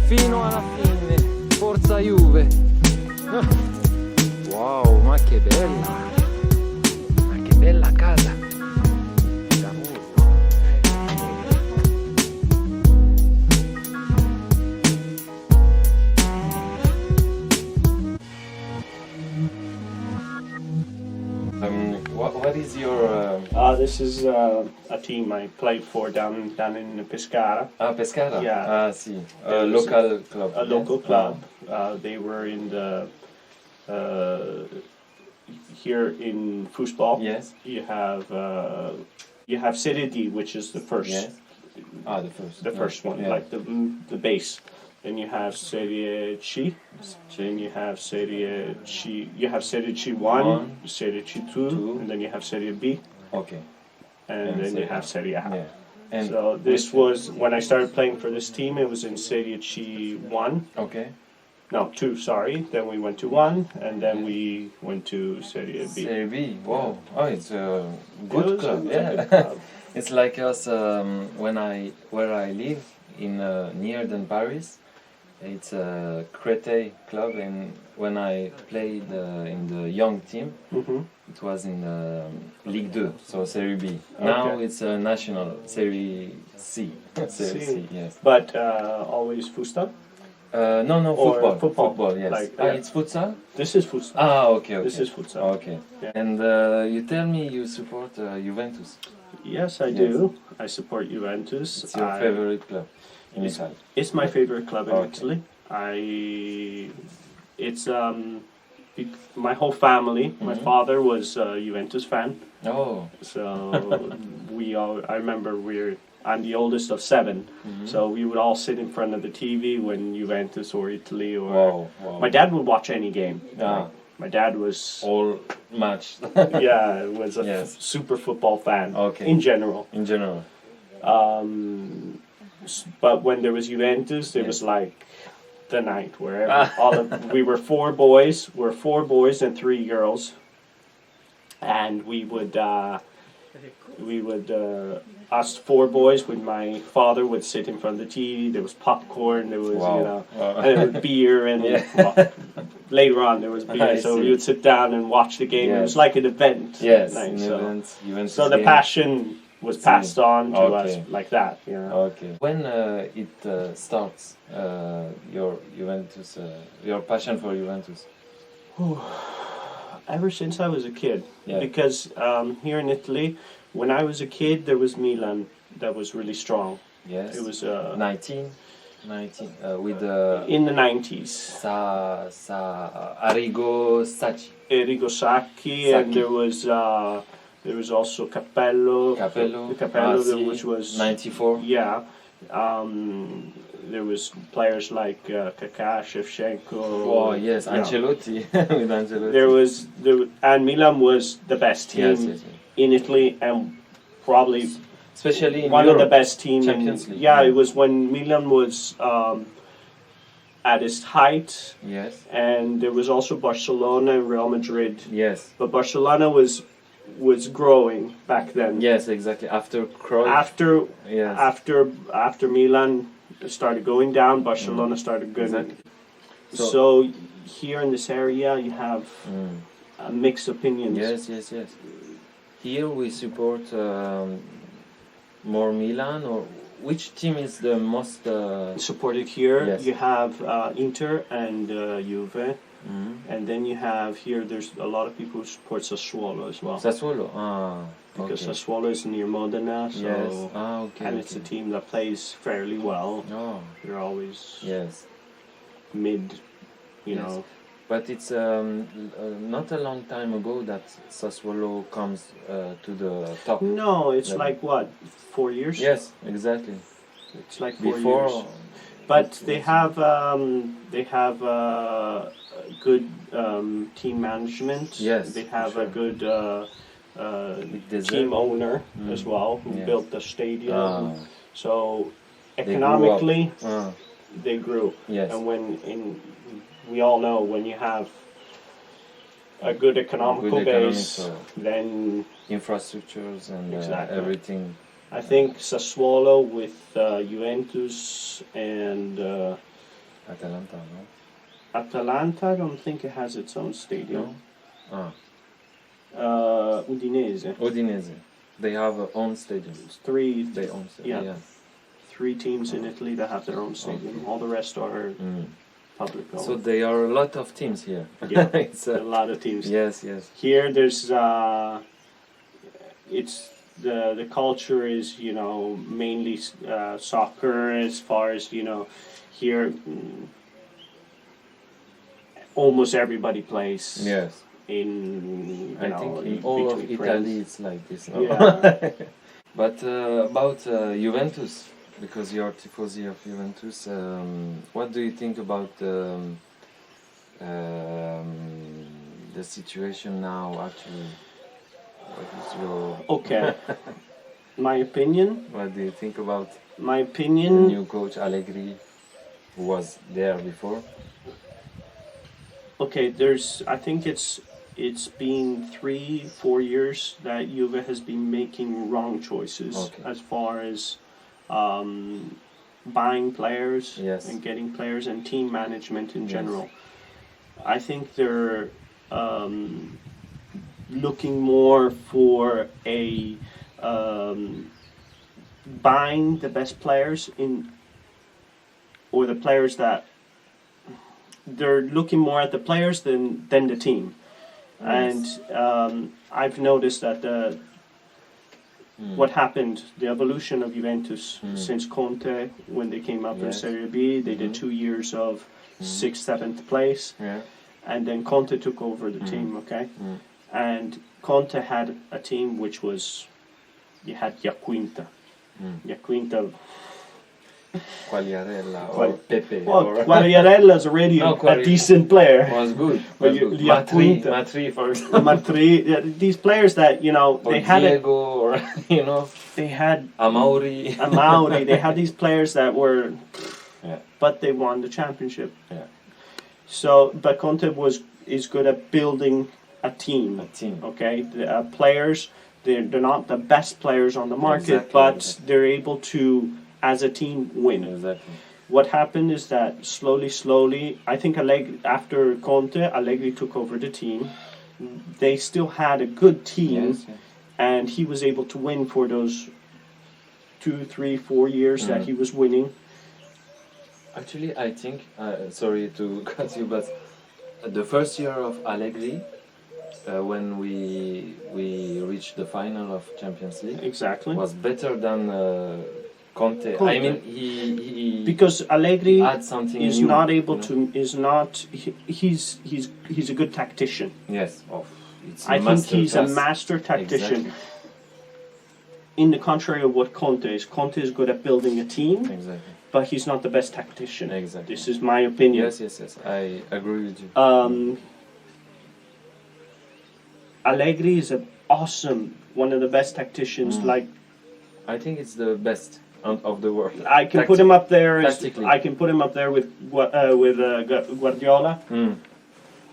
Fino alla fine, forza Juve. Wow, ma che bella casa. What is your? This is a team I played for down in Pescara. Pescara. Yeah. Sì. Local club. A local club. They were in the here in football. Yes. You have Serie D, which is the first. Yes. The first. The first one, yeah. like the base. Then you have Serie C. Then you have Serie C. You have Serie C1, Serie C2, and then you have Serie B. Okay. And then you have Serie A. Yeah. And so this was when I started playing for this team. It was in Serie C1. Okay. No, 2. Sorry. Then we went to 1, and then we went to Serie B. Serie B. Wow. Oh, it's a good club. Yeah. Good club. It's like us where I live in near than Paris. It's a Créteil club, and when I played in the young team, it was in Ligue 2, so Serie B. Now it's a national Serie C. Serie C, yes. But always futsal? No, Or football, yes. Like, It's futsal? This is futsal. Okay. This is futsal. Okay. Yeah. And you tell me you support Juventus. Yes, I do. I support Juventus. It's your favorite club in Italy? It's my favorite club in Italy. My whole family. My father was a Juventus fan. Oh. So I remember I'm the oldest of 7. So we would all sit in front of the TV when Juventus or Italy or... Wow. My dad would watch any game. Ah. My dad was... All match. was a super football fan. Okay. In general. In general. But when there was Juventus, it was like the night where we were 4 boys. We're 4 boys and 3 girls, and we would us 4 boys with my father would sit in front of the TV. There was popcorn. There was and there was beer, and later on there was beer. So we would sit down and watch the game. It was like an event. Yes, night, Juventus so the game. Passion was passed on to us like that. Okay. When it starts, your Juventus, your passion for Juventus? Ever since I was a kid. Yeah. Because here in Italy, when I was a kid, there was Milan that was really strong. Yes. It was 19 with in the 90s. Árigo, Sacchi. Arrigo Sacchi, and there was also Capello, which was 94. Yeah. There was players like Kaka, Shevchenko. Oh yes, Ancelotti. With Ancelotti. And Milan was the best team in Italy, and probably especially in one Europe, of the best teams. Champions League. Yeah, it was when Milan was at its height. Yes. And there was also Barcelona and Real Madrid. Yes. But Barcelona was growing back then. Yes, exactly. After Cruyff. After Milan started going down, Barcelona started going. Exactly. So here in this area, you have mixed opinions. Yes. Here we support more Milan, or which team is the most supported here? Yes. You have Inter and Juve. And then you have here, there's a lot of people who support Sassuolo as well. Sassuolo? Because Sassuolo is near Modena, so and it's a team that plays fairly well. They're always mid, you know. But it's not a long time ago that Sassuolo comes to the top. No, it's like what, 4 years? Yes, exactly. It's like 4 years. But they have good team management. Yes, they have a good team owner as well who built the stadium. So economically, they grew. Yes. And we all know when you have a good economical base, then infrastructures and exactly. everything I think Sassuolo with Juventus and Atalanta, no? Atalanta, I don't think it has its own stadium. No? Udinese. Udinese. They have their own stadium. They own stadium. Yeah. 3 teams in Italy that have their own stadium. Okay. All the rest are public owned. So there are a lot of teams here. Yeah, It's a lot of teams. Yes. Here there's it's the culture is, you know, mainly soccer, as far as, you know, here almost everybody plays. Yes. In I think in all of Italy it's like this. No? Yeah. But about Juventus, because you're tifosi of Juventus, what do you think about the situation now? Actually, what is your Okay? My opinion. What do you think about My the opinion. new coach Allegri, who was there before? Okay, I think it's been 3-4 years that Juve has been making wrong choices as far as buying players and getting players and team management in general. I think they're looking more for a buying the best players or the players that they're looking more at the players than the team. And I've noticed that what happened, the evolution of Juventus since Conte, when they came up in Serie B, they did 2 years of 6th, 7th place, and then Conte took over the team, okay? And Conte had a team which was, you had Iaquinta. Iaquinta. Quagliarella or Pepe. Well, Quagliarella's already a decent player. Was good. But Matri, for example. Matri, these players that, you know, or they had Diego, or, you know, they had Amauri. They had these players that were, but they won the championship. Yeah. So, but Conte is good at building a team. Okay, the players, they're not the best players on the market, but they're able to, as a team, win. Exactly. What happened is that slowly, I think after Conte, Allegri took over the team. They still had a good team, and he was able to win for those 2, 3, 4 years that he was winning. Actually, I think, sorry to cut you, but the first year of Allegri, when we reached the final of Champions League, was better than Conte. I mean, he because Allegri had something is new, not able to. He's a good tactician. Yes, I think he's a master tactician. Exactly. In the contrary of what Conte is. Conte is good at building a team. Exactly. But he's not the best tactician. Exactly. This is my opinion. Yes. I agree with you. Allegri is one of the best tacticians. Like, I think it's the best of the world. I can put him up there. I can put him up there with Guardiola,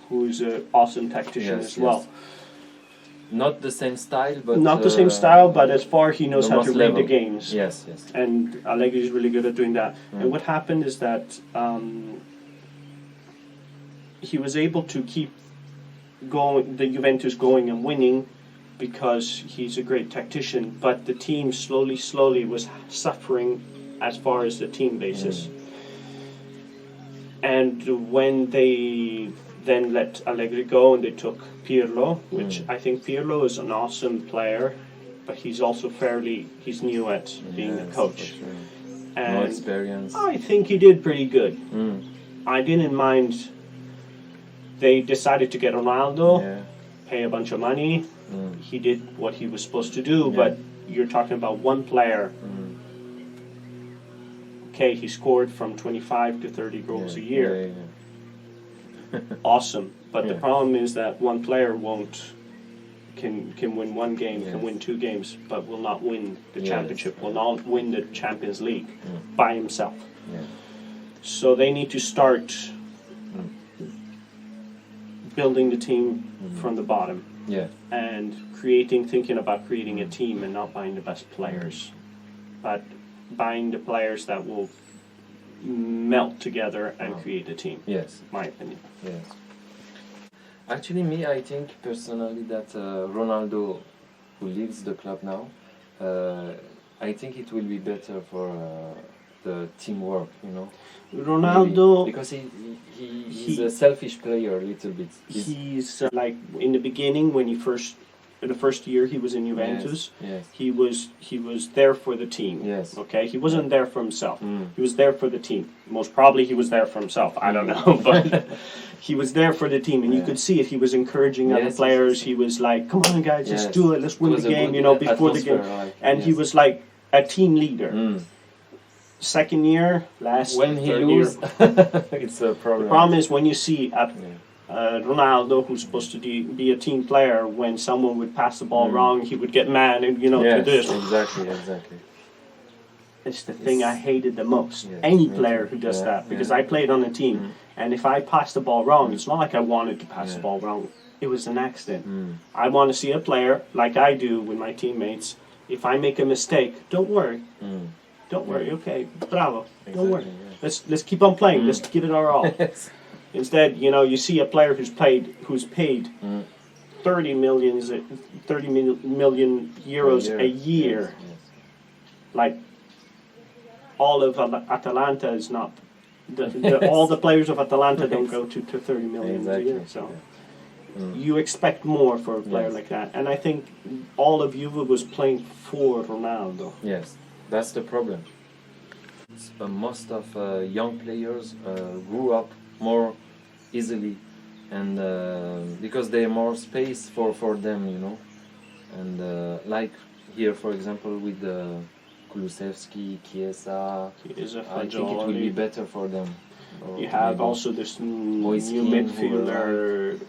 who's an awesome tactician as well. Not the same style, but as far he knows how to read the games. Yes. And Allegri is really good at doing that. And what happened is that he was able to keep the Juventus going and winning because he's a great tactician. But the team slowly was suffering as far as the team basis. And when they then let Allegri go and they took Piero, which I think Piero is an awesome player, but he's also he's new at being a coach. And no experience. I think he did pretty good. I didn't mind. They decided to get Ronaldo, pay a bunch of money. He did what he was supposed to do, but you're talking about one player. Okay, he scored from 25 to 30 goals a year. Awesome, but the problem is that one player can win one game, can win 2 games, but will not win the championship, will not win the Champions League by himself. So they need to start building the team from the bottom and thinking about creating a team and not buying the best players. but buying the players that will melt together and create a team. Yes. My opinion. Yes. Actually, I think personally that Ronaldo, who leaves the club now, I think it will be better for the teamwork, you know. Ronaldo, maybe. Because he's a selfish player a little bit. He's like in the beginning when the first year he was in Juventus, yes. he was there for the team. Yes. Okay, he wasn't there for himself. He was there for the team. Most probably he was there for himself. I don't know, but he was there for the team, and you could see it. He was encouraging other players. He was like, "Come on, guys, let's do it. Let's win the game." You know, before the game, and he was like a team leader. Second year, when he loses, it's a problem. The problem is when you see Ronaldo, who's supposed to be a team player, when someone would pass the ball wrong, he would get mad and to this. Exactly. It's the thing I hated the most. Yes. Any player who does that, because I played on a team, and if I pass the ball wrong, it's not like I wanted to pass the ball wrong. It was an accident. I want to see a player, like I do with my teammates, if I make a mistake, don't worry. Don't worry, okay, bravo. Don't worry. Let's keep on playing. Let's give it our all. Instead, you see a player who's paid 30 million euros a year. Like all of Atalanta is not. All the players of Atalanta don't go to 30 million a year. So you expect more for a player like that. And I think all of Juve was playing for Ronaldo. Yes, that's the problem. Most of young players grew up more easily, and because they have more space for them, and like here, for example, with Kulusevski, Chiesa, I think it will be better for them. You have also this new midfielder,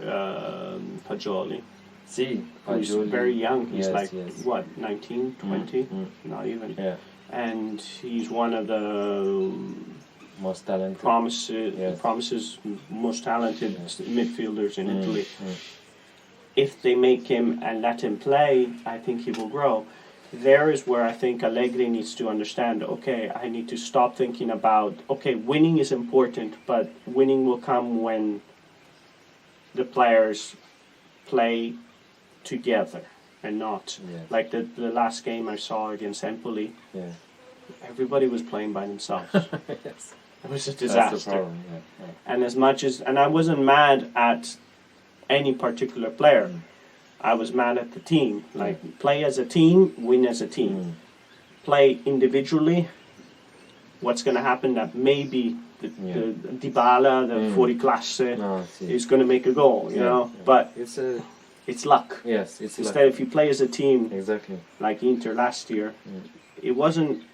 Fagioli. Who's very young. He's 19, 20, not even. Yeah. And he's one of the most talented promises most talented midfielders in Italy. If they make him and let him play, I think he will grow. There is where I think Allegri needs to understand, okay, I need to stop thinking about, okay, winning is important, but winning will come when the players play together and not like the last game I saw against Empoli. Everybody was playing by themselves. Yes. It was a disaster. That's the problem. And and I wasn't mad at any particular player. I was mad at the team. Like, play as a team, win as a team. Play individually. What's going to happen that maybe the Dybala, the fuori classe, is going to make a goal, you know? But it's luck. Yes, it's Instead, luck. if you play as a team, exactly, like Inter last year, it wasn't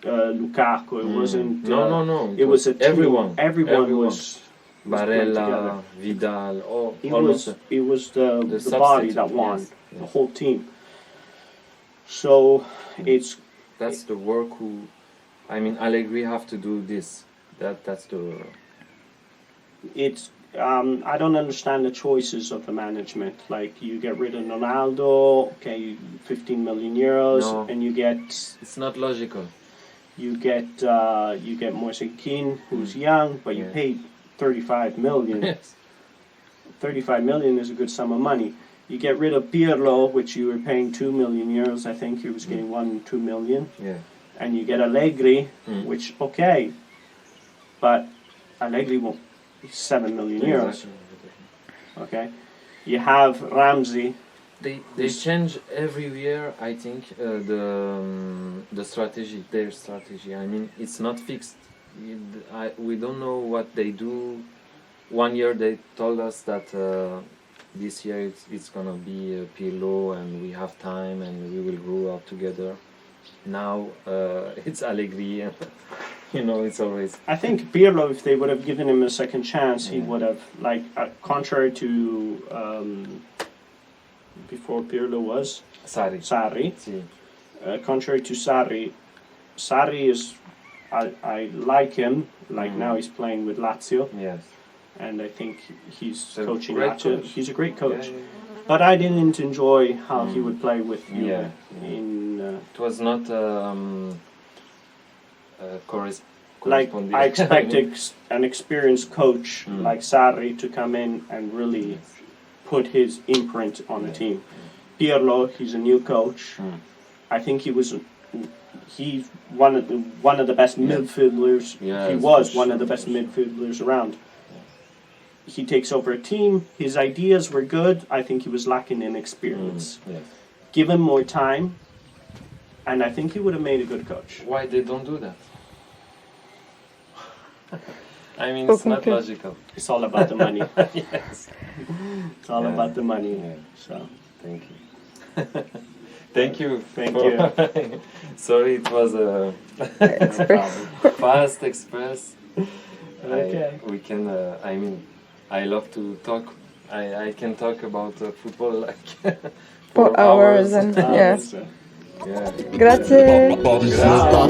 Lukaku, it wasn't... no. It was a team. Everyone was Barella, Vidal, it was the body that won, the whole team. So that's the work Allegri have to do this. That's the... I don't understand the choices of the management. Like, you get rid of Ronaldo, okay, 15 million euros, and you get... It's not logical. You get Moise Kean, who's young, but you paid 35 million. Yes. 35 million is a good sum of money. You get rid of Pirlo, which you were paying 2 million euros. I think he was getting 2 million. Yeah. And you get Allegri, which, okay, but Allegri won't 7 million euros. Okay. You have Ramsey. They change every year, I think, the strategy, their strategy. I mean, it's not fixed. We don't know what they do. One year they told us that this year it's gonna be Pirlo and we have time and we will grow up together. Now it's Allegri, and it's always... I think Pirlo, if they would have given him a second chance, he would have, contrary to before Pirlo was Sarri. Contrary to Sarri is... I like him. Now he's playing with Lazio. Yes. And I think he's coaching Lazio. He's a great coach. Yeah. But I didn't enjoy how he would play with Juve in It was not like I expected an experienced coach like Sarri to come in and really put his imprint on the team. Pirlo, he's a new coach. I think he's one of the best midfielders. He was one of the best midfielders around. He takes over a team. His ideas were good. I think he was lacking in experience. Give him more time, and I think he would have made a good coach. Why they don't do that? I mean, it's not logical. It's all about the money. Yes. It's all about the money. Yeah. So, thank you. Thank you. Thank you. Sorry, it was a fast express. Okay. We can. I mean, I love to talk. I can talk about football like for hours and yes. Yeah. Grazie. Podcast.